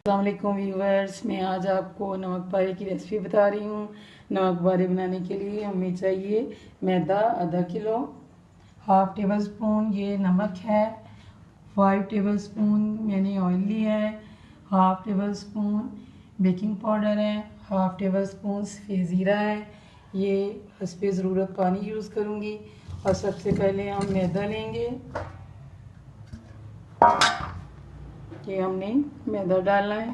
अस्सलाम वालेकुम व्यूवर्स, मैं आज आपको नमक पारे की रेसिपी बता रही हूँ। नमक पारे बनाने के लिए हमें चाहिए मैदा आधा किलो, हाफ टेबल स्पून ये नमक है, 5 टेबल स्पून मैंने ऑयल लिया है, half table spoon baking powder है, हाफ टेबल स्पून सफ़ेद ज़ीरा है। ये हस्बे ज़रूरत पानी यूज़ करूँगी। और सबसे पहले हम मैदा लेंगे। ये हमने मैदा डालना है।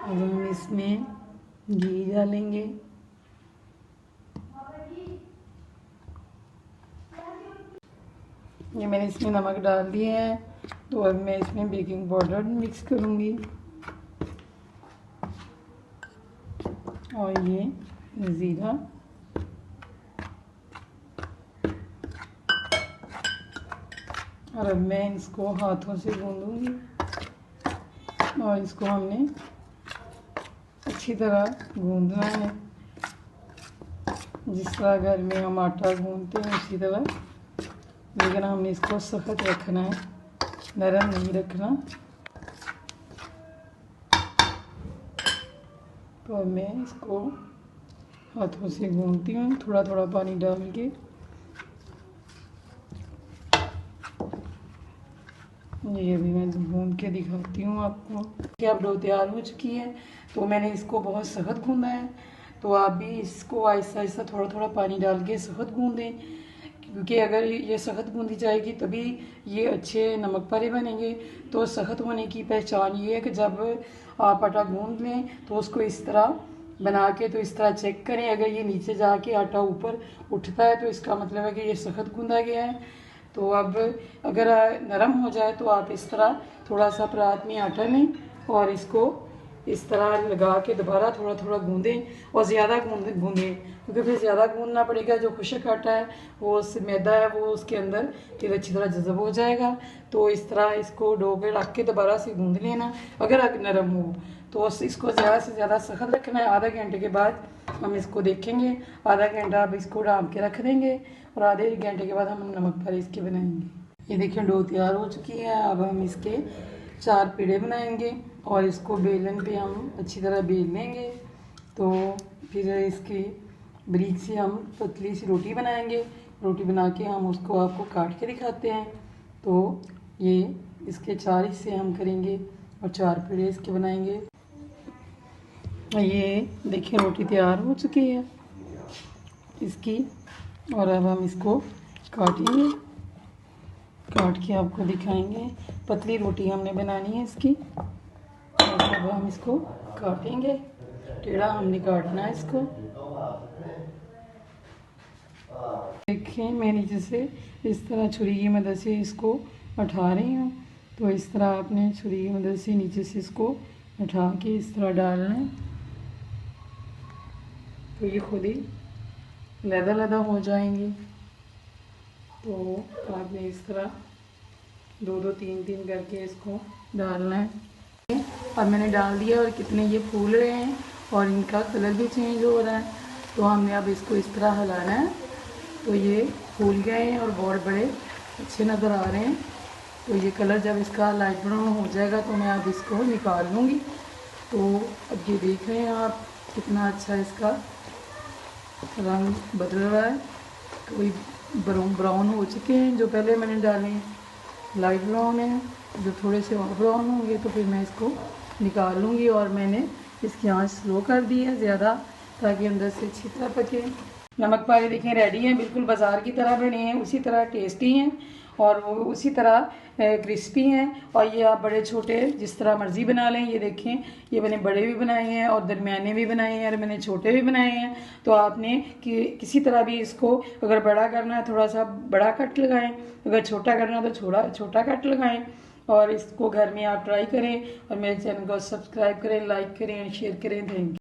अब हम इसमें घी डालेंगे। ये मैंने इसमें नमक डाल दिया है, तो अब मैं इसमें बेकिंग पाउडर मिक्स करूँगी और ये ज़ीरा और अब मैं इसको हाथों से गूंदूंगी और इसको हमने अच्छी तरह गूंदना है। जिस तरह घर में हम आटा गूंदते हैं उसी तरह, लेकिन हमने इसको सख्त रखना है, नरम नहीं रखना। तो मैं इसको हाथों से गूंदती हूँ, थोड़ा थोड़ा पानी डाल के। ये अभी मैं गूंद के दिखाती हूँ आपको कि अब डो तैयार हो चुकी है। तो मैंने इसको बहुत सख्त गूंदा है, तो आप भी इसको आहिस्ता आहिस्ता थोड़ा थोड़ा पानी डाल के सख्त गूंदें, क्योंकि अगर ये सख्त गूंदी जाएगी तभी ये अच्छे नमक पारे बनेंगे। तो सख्त होने की पहचान ये है कि जब आप आटा गूंद लें तो उसको इस तरह बना के, तो इस तरह चेक करें। अगर ये नीचे जाके आटा ऊपर उठता है तो इसका मतलब है कि ये सख्त गूंदा गया है। तो अब अगर नरम हो जाए तो आप इस तरह थोड़ा सा परात में आटा लें और इसको इस तरह लगा के दोबारा थोड़ा थोड़ा गूंदें और ज़्यादा गूंदें, क्योंकि फिर ज़्यादा गूंदना पड़ेगा। जो खुश्क आटा है वो मैदा है वो उसके अंदर फिर अच्छी तरह जज़ब हो जाएगा। तो इस तरह इसको डो पे रख के दोबारा से गूंद लेना अगर नरम हो तो। इसको ज़्यादा से ज़्यादा सख्त रखना है। आधा घंटे के बाद हम इसको देखेंगे। आधा घंटा आप इसको ढाँप के रख देंगे और आधे घंटे के बाद हम नमक पारे इसके बनाएंगे। ये देखिए डो तैयार हो चुकी है। अब हम इसके 4 पेड़े बनाएंगे और इसको बेलन पे हम अच्छी तरह बेल लेंगे। तो फिर इसकी बारीक सी हम पतली सी रोटी बनाएंगे। रोटी बना के हम उसको आपको काट के दिखाते हैं। तो ये इसके 4 हिस्से हम करेंगे और 4 पेड़े इसके बनाएंगे। ये देखिए रोटी तैयार हो चुकी है इसकी, और अब हम इसको काटेंगे, काट के आपको दिखाएंगे। पतली रोटी हमने बनानी है इसकी। और अब हम इसको काटेंगे, टेढ़ा हमने काटना है इसको। देखिए मैं नीचे से इस तरह छुरी की मदद से इसको उठा रही हूँ। तो इस तरह आपने छुरी की मदद से नीचे से इसको उठा के इस तरह डालना है, तो ये खुद ही लदा लदा हो जाएंगे। तो आपने इस तरह 2-2 3-3 करके इसको डालना है। अब मैंने डाल दिया और कितने ये फूल रहे हैं और इनका कलर भी चेंज हो रहा है। तो हमने अब इसको इस तरह हिलाना है। तो ये फूल गए हैं और बहुत बड़े अच्छे नज़र आ रहे हैं। तो ये कलर जब इसका लाइट ब्राउन हो जाएगा तो मैं अब इसको निकाल लूँगी। तो अब ये देख रहे हैं आप कितना अच्छा इसका रंग बदल रहा है। तो ये ब्राउन हो चुके हैं, जो पहले मैंने डाले हैं लाइट ब्राउन है, जो थोड़े से और ब्राउन होंगे तो फिर मैं इसको निकाल लूँगी। और मैंने इसकी आंच स्लो कर दी है ज़्यादा, ताकि अंदर से अच्छी तरह पके। नमक पारे देखें रेडी हैं, बिल्कुल बाज़ार की तरह बने हैं, उसी तरह टेस्टी हैं और वो उसी तरह क्रिस्पी हैं। और ये आप बड़े छोटे जिस तरह मर्ज़ी बना लें। ये देखें ये मैंने बड़े भी बनाए हैं और दरमियाने भी बनाए हैं और मैंने छोटे भी बनाए हैं। तो आपने किसी तरह भी इसको अगर बड़ा करना है थोड़ा सा बड़ा कट लगाएं, अगर छोटा करना है तो छोटा कट लगाएं। और इसको घर में आप ट्राई करें और मेरे चैनल को सब्सक्राइब करें, लाइक करें और शेयर करें। Thank you.